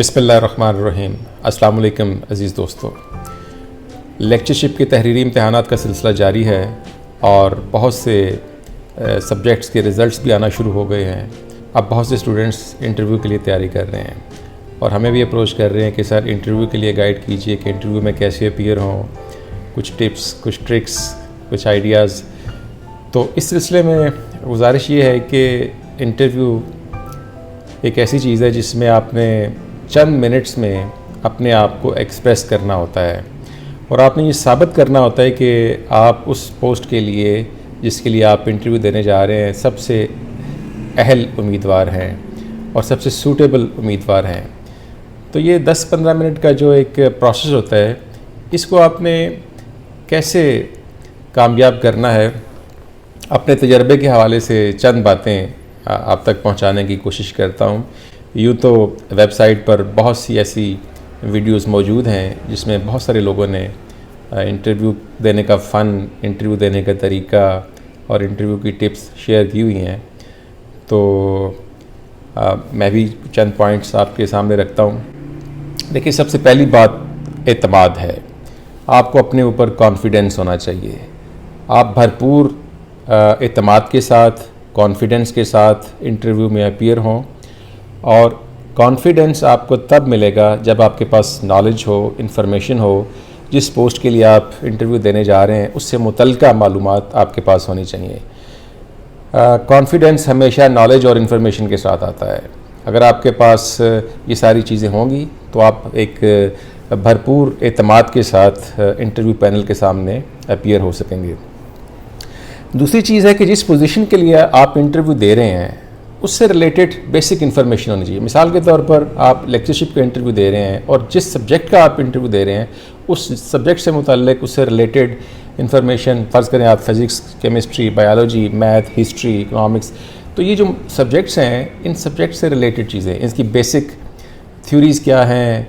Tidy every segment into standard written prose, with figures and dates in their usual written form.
بسم اللہ الرحمن الرحیم۔ السلام علیکم عزیز دوستو۔ لیکچرشپ کے تحریری امتحانات کا سلسلہ جاری ہے اور بہت سے سبجیکٹس کے رزلٹس بھی آنا شروع ہو گئے ہیں۔ اب بہت سے اسٹوڈنٹس انٹرویو کے لیے تیاری کر رہے ہیں اور ہمیں بھی اپروچ کر رہے ہیں کہ سر انٹرویو کے لیے گائیڈ کیجئے کہ انٹرویو میں کیسے اپیئر ہوں، کچھ ٹپس، کچھ ٹرکس، کچھ آئیڈیاز۔ تو اس سلسلے میں گزارش یہ ہے کہ انٹرویو ایک ایسی چیز ہے جس میں آپ نے چند منٹس میں اپنے آپ کو ایکسپریس کرنا ہوتا ہے اور آپ نے یہ ثابت کرنا ہوتا ہے کہ آپ اس پوسٹ کے لیے جس کے لیے آپ انٹرویو دینے جا رہے ہیں سب سے اہل امیدوار ہیں اور سب سے سوٹیبل امیدوار ہیں۔ تو یہ 10-15 منٹ کا جو ایک پروسیس ہوتا ہے، اس کو آپ نے کیسے کامیاب کرنا ہے، اپنے تجربے کے حوالے سے چند باتیں آپ تک پہنچانے کی کوشش کرتا ہوں۔ یوں تو ویب سائٹ پر بہت سی ایسی ویڈیوز موجود ہیں جس میں بہت سارے لوگوں نے انٹرویو دینے کا فن، انٹرویو دینے کا طریقہ اور انٹرویو کی ٹپس شیئر کی ہوئی ہیں۔ تو میں بھی چند پوائنٹس آپ کے سامنے رکھتا ہوں۔ دیکھیے، سب سے پہلی بات اعتماد ہے۔ آپ کو اپنے اوپر کانفیڈنس ہونا چاہیے۔ آپ بھرپور اعتماد کے ساتھ، کانفیڈنس کے ساتھ انٹرویو میں اپیئر ہوں، اور کانفیڈنس آپ کو تب ملے گا جب آپ کے پاس نالج ہو، انفارمیشن ہو۔ جس پوسٹ کے لیے آپ انٹرویو دینے جا رہے ہیں اس سے متعلقہ معلومات آپ کے پاس ہونی چاہیے۔ کانفیڈنس ہمیشہ نالج اور انفارمیشن کے ساتھ آتا ہے۔ اگر آپ کے پاس یہ ساری چیزیں ہوں گی تو آپ ایک بھرپور اعتماد کے ساتھ انٹرویو پینل کے سامنے اپیئر ہو سکیں گے۔ دوسری چیز ہے کہ جس پوزیشن کے لیے آپ انٹرویو دے رہے ہیں اس سے ریلیٹڈ بیسک انفارمیشن ہونی چاہیے۔ مثال کے طور پر آپ لیکچرشپ کا انٹرویو دے رہے ہیں اور جس سبجیکٹ کا آپ انٹرویو دے رہے ہیں اس سبجیکٹ سے متعلق، اس سے ریلیٹڈ انفارمیشن، فرض کریں آپ physics, chemistry, biology, math, history, economics, تو یہ جو سبجیکٹس ہیں ان سبجیکٹ سے ریلیٹڈ چیزیں، اس کی بیسک تھیوریز کیا ہیں،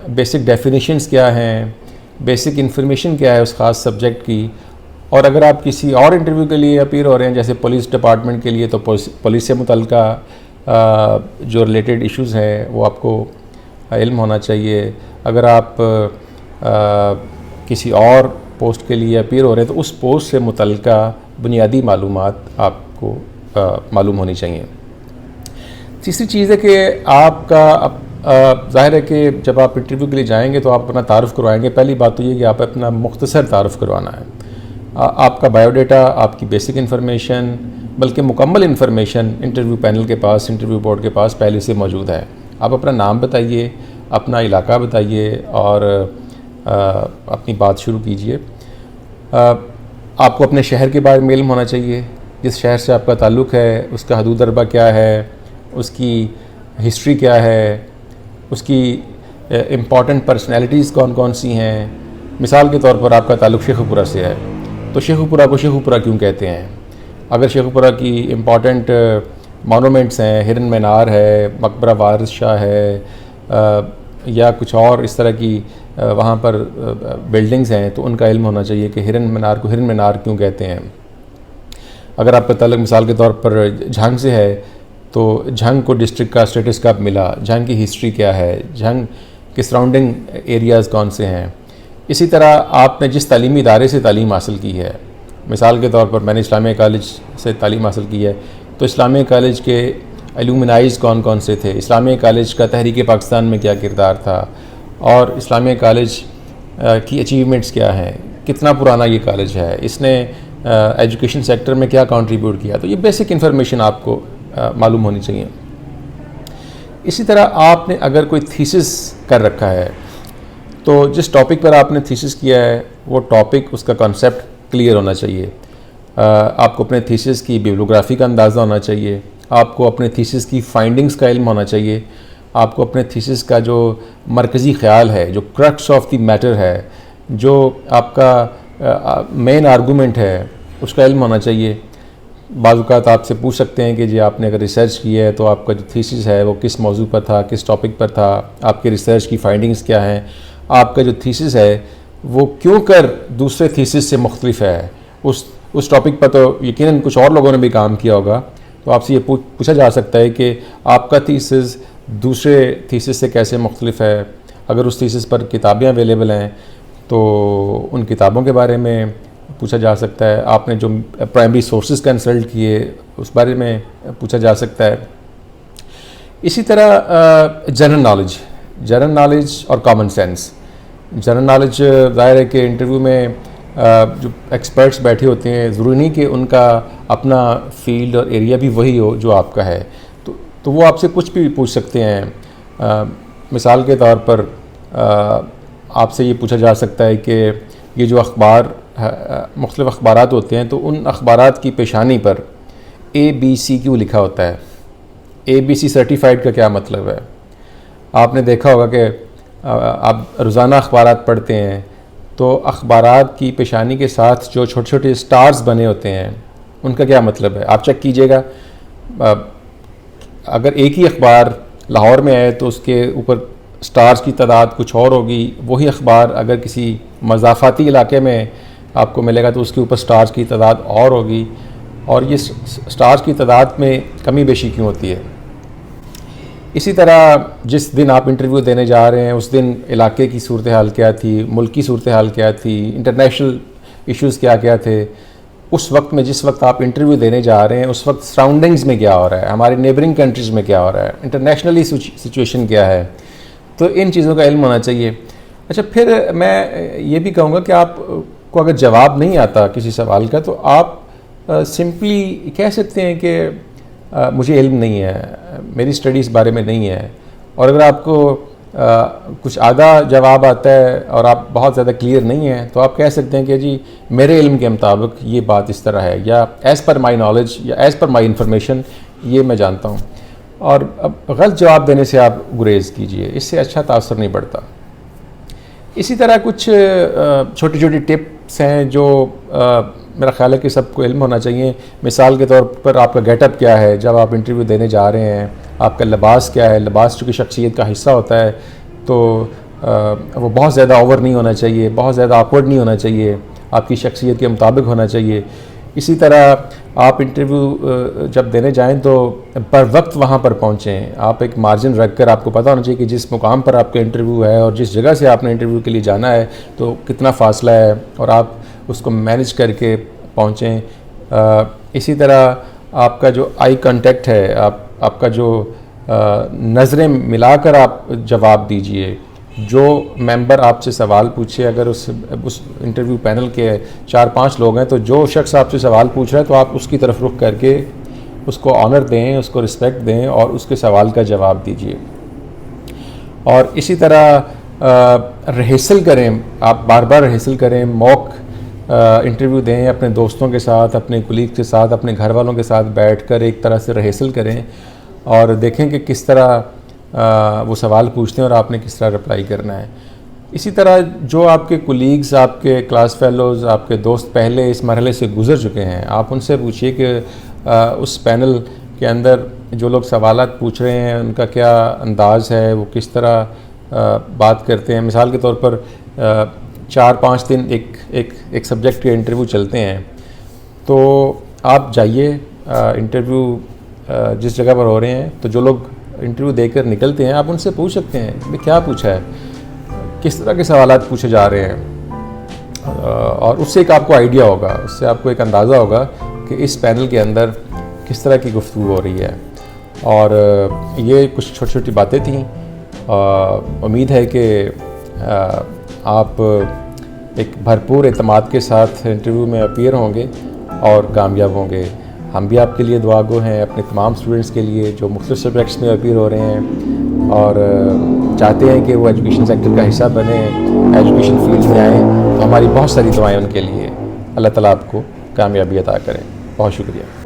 بیسک ڈیفینیشنز کیا ہیں، بیسک انفارمیشن کیا ہے اس خاص سبجیکٹ کی۔ اور اگر آپ کسی اور انٹرویو کے لیے اپیئر ہو رہے ہیں جیسے پولیس ڈپارٹمنٹ کے لیے، تو پولیس سے متعلقہ جو ریلیٹڈ ایشوز ہیں وہ آپ کو علم ہونا چاہیے۔ اگر آپ کسی اور پوسٹ کے لیے اپیئر ہو رہے ہیں تو اس پوسٹ سے متعلقہ بنیادی معلومات آپ کو معلوم ہونی چاہیے۔ تیسری چیز ہے کہ آپ کا ظاہر ہے کہ جب آپ انٹرویو کے لیے جائیں گے تو آپ اپنا تعارف کروائیں گے۔ پہلی بات تو یہ کہ آپ اپنا مختصر تعارف کروانا ہے۔ آپ کا بایو ڈیٹا، آپ کی بیسک انفارمیشن، بلکہ مکمل انفارمیشن انٹرویو پینل کے پاس، انٹرویو بورڈ کے پاس پہلے سے موجود ہے۔ آپ اپنا نام بتائیے، اپنا علاقہ بتائیے اور اپنی بات شروع کیجئے۔ آپ کو اپنے شہر کے بارے میں علم ہونا چاہیے، جس شہر سے آپ کا تعلق ہے اس کا حدود اربع کیا ہے، اس کی ہسٹری کیا ہے، اس کی امپورٹنٹ پرسنالٹیز کون کون سی ہیں۔ مثال کے طور پر آپ کا تعلق شیخو پورہ سے ہے تو شیخو پورہ کو شیخو پورہ کیوں کہتے ہیں؟ اگر شیخو پورہ کی امپورٹنٹ مونومنٹس ہیں، ہرن مینار ہے، مقبرہ وارث شاہ ہے، یا کچھ اور اس طرح کی وہاں پر بلڈنگز ہیں تو ان کا علم ہونا چاہیے کہ ہرن مینار کو ہرن مینار کیوں کہتے ہیں۔ اگر آپ کا تعلق مثال کے طور پر جھنگ سے ہے تو جھنگ کو ڈسٹرکٹ کا اسٹیٹس کب ملا، جھنگ کی ہسٹری کیا ہے، جھنگ کے سراؤنڈنگ ایریاز کون سے ہیں۔ اسی طرح آپ نے جس تعلیمی ادارے سے تعلیم حاصل کی ہے، مثال کے طور پر میں نے اسلامیہ کالج سے تعلیم حاصل کی ہے تو اسلامیہ کالج کے ایلومنائز کون کون سے تھے، اسلامیہ کالج کا تحریک پاکستان میں کیا کردار تھا، اور اسلامیہ کالج کی اچیومنٹس کیا ہیں، کتنا پرانا یہ کالج ہے، اس نے ایجوکیشن سیکٹر میں کیا کنٹریبیوٹ کیا۔ تو یہ بیسک انفارمیشن آپ کو معلوم ہونی چاہیے۔ اسی طرح آپ نے اگر کوئی تھیسس کر رکھا ہے تو جس ٹاپک پر آپ نے تھیسس کیا ہے وہ ٹاپک، اس کا کانسیپٹ کلیئر ہونا چاہیے۔ آپ کو اپنے تھیسس کی بیبلیوگرافی کا اندازہ ہونا چاہیے، آپ کو اپنے تھیسس کی فائنڈنگز کا علم ہونا چاہیے، آپ کو اپنے تھیسس کا جو مرکزی خیال ہے، جو کرکس آف دی میٹر ہے، جو آپ کا مین آرگومنٹ ہے، اس کا علم ہونا چاہیے۔ بعض اوقات آپ سے پوچھ سکتے ہیں کہ جی آپ نے اگر ریسرچ کی ہے تو آپ کا جو تھیسس ہے وہ کس موضوع پر تھا، کس ٹاپک پر تھا، آپ کے ریسرچ کی فائنڈنگز کیا ہیں، آپ کا جو تھیسس ہے وہ کیوں کر دوسرے تھیسس سے مختلف ہے۔ اس ٹاپک پر تو یقیناً کچھ اور لوگوں نے بھی کام کیا ہوگا، تو آپ سے یہ پوچھا جا سکتا ہے کہ آپ کا تھیسس دوسرے تھیسس سے کیسے مختلف ہے. اگر اس تھیسس پر کتابیں اویلیبل ہیں تو ان کتابوں کے بارے میں پوچھا جا سکتا ہے. آپ نے جو پرائمری سورسز کنسلٹ کیے اس بارے میں پوچھا جا سکتا ہے. اسی طرح جنرل نالج اور کامن سینس. جنرل نالج ظاہر ہے کہ انٹرویو میں جو ایکسپرٹس بیٹھے ہوتے ہیں ضروری نہیں کہ ان کا اپنا فیلڈ اور ایریا بھی وہی ہو جو آپ کا ہے, تو وہ آپ سے کچھ بھی پوچھ سکتے ہیں. مثال کے طور پر آپ سے یہ پوچھا جا سکتا ہے کہ یہ جو مختلف اخبارات ہوتے ہیں تو ان اخبارات کی پیشانی پر ABC کیوں لکھا ہوتا ہے؟ ABC سرٹیفائڈ کا کیا مطلب ہے؟ آپ نے دیکھا ہوگا کہ آپ روزانہ اخبارات پڑھتے ہیں تو اخبارات کی پیشانی کے ساتھ جو چھوٹے چھوٹے سٹارز بنے ہوتے ہیں ان کا کیا مطلب ہے؟ آپ چیک کیجئے گا, اگر ایک ہی اخبار لاہور میں ہے تو اس کے اوپر سٹارز کی تعداد کچھ اور ہوگی. وہی اخبار اگر کسی مضافاتی علاقے میں آپ کو ملے گا تو اس کے اوپر سٹارز کی تعداد اور ہوگی. اور یہ سٹارز کی تعداد میں کمی بیشی کیوں ہوتی ہے؟ اسی طرح جس دن آپ انٹرویو دینے جا رہے ہیں اس دن علاقے کی صورتحال کیا تھی, ملک کی صورتحال کیا تھی, انٹرنیشنل ایشوز کیا کیا تھے. اس وقت میں جس وقت آپ انٹرویو دینے جا رہے ہیں اس وقت سراؤنڈنگز میں کیا ہو رہا ہے, ہماری نیبرنگ کنٹریز میں کیا ہو رہا ہے, انٹرنیشنلی سچویشن کیا ہے. تو ان چیزوں کا علم ہونا چاہیے. اچھا, پھر میں یہ بھی کہوں گا کہ آپ کو اگر جواب نہیں آتا کسی سوال کا تو آپ سمپلی کہہ سکتے ہیں کہ مجھے علم نہیں ہے, میری اسٹڈی اس بارے میں نہیں ہے. اور اگر آپ کو کچھ آدھا جواب آتا ہے اور آپ بہت زیادہ کلیئر نہیں ہیں تو آپ کہہ سکتے ہیں کہ جی میرے علم کے مطابق یہ بات اس طرح ہے, یا ایز پر مائی نالج یا ایز پر مائی انفارمیشن یہ میں جانتا ہوں. اور اب غلط جواب دینے سے آپ گریز کیجئے, اس سے اچھا تاثر نہیں پڑتا. اسی طرح کچھ چھوٹی چھوٹی ٹپس ہیں جو میرا خیال ہے کہ سب کو علم ہونا چاہیے. مثال کے طور پر آپ کا گیٹ اپ کیا ہے جب آپ انٹرویو دینے جا رہے ہیں, آپ کا لباس کیا ہے. لباس چونکہ شخصیت کا حصہ ہوتا ہے تو وہ بہت زیادہ اوور نہیں ہونا چاہیے, بہت زیادہ آکورڈ نہیں ہونا چاہیے, آپ کی شخصیت کے مطابق ہونا چاہیے. اسی طرح آپ انٹرویو جب دینے جائیں تو پر وقت وہاں پر پہنچیں. آپ ایک مارجن رکھ کر آپ کو پتہ ہونا چاہیے کہ جس مقام پر آپ کا انٹرویو ہے اور جس جگہ سے آپ نے انٹرویو کے لیے جانا ہے تو کتنا فاصلہ ہے, اور آپ اس کو مینیج کر کے پہنچیں. اسی طرح آپ کا جو آئی کانٹیکٹ ہے, آپ کا جو نظریں ملا کر آپ جواب دیجئے. جو ممبر آپ سے سوال پوچھے, اگر اس انٹرویو پینل کے 4-5 لوگ ہیں تو جو شخص آپ سے سوال پوچھ رہا ہے تو آپ اس کی طرف رخ کر کے اس کو آنر دیں, اس کو رسپیکٹ دیں اور اس کے سوال کا جواب دیجئے. اور اسی طرح ریہرسل کریں, آپ بار بار ریہرسل کریں, موک انٹرویو دیں اپنے دوستوں کے ساتھ, اپنے کولیگ کے ساتھ, اپنے گھر والوں کے ساتھ بیٹھ کر ایک طرح سے ریہرسل کریں اور دیکھیں کہ کس طرح وہ سوال پوچھتے ہیں اور آپ نے کس طرح رپلائی کرنا ہے. اسی طرح جو آپ کے کولیگز, آپ کے کلاس فیلوز, آپ کے دوست پہلے اس مرحلے سے گزر چکے ہیں, آپ ان سے پوچھیے کہ اس پینل کے اندر جو لوگ سوالات پوچھ رہے ہیں ان کا کیا انداز ہے, وہ کس طرح بات کرتے ہیں. مثال کے طور پر 4-5 دن ایک سبجیکٹ کے انٹرویو چلتے ہیں تو آپ جائیے انٹرویو جس جگہ پر ہو رہے ہیں تو جو لوگ انٹرویو دے کر نکلتے ہیں آپ ان سے پوچھ سکتے ہیں کہ کیا پوچھا ہے, کس طرح کے سوالات پوچھے جا رہے ہیں, اور اس سے ایک آپ کو آئیڈیا ہوگا, اس سے آپ کو ایک اندازہ ہوگا کہ اس پینل کے اندر کس طرح کی گفتگو ہو رہی ہے. اور یہ کچھ چھوٹی چھوٹی باتیں تھیں. امید ہے کہ آپ ایک بھرپور اعتماد کے ساتھ انٹرویو میں اپیئر ہوں گے اور کامیاب ہوں گے. ہم بھی آپ کے لیے دعا گو ہیں, اپنے تمام اسٹوڈنٹس کے لیے جو مختلف سبجیکٹس میں اپیئر ہو رہے ہیں اور چاہتے ہیں کہ وہ ایجوکیشن سیکٹر کا حصہ بنیں, ایجوکیشن فیلڈ میں آئیں, تو ہماری بہت ساری دعائیں ان کے لیے. اللہ تعالیٰ آپ کو کامیابی عطا کریں. بہت شکریہ.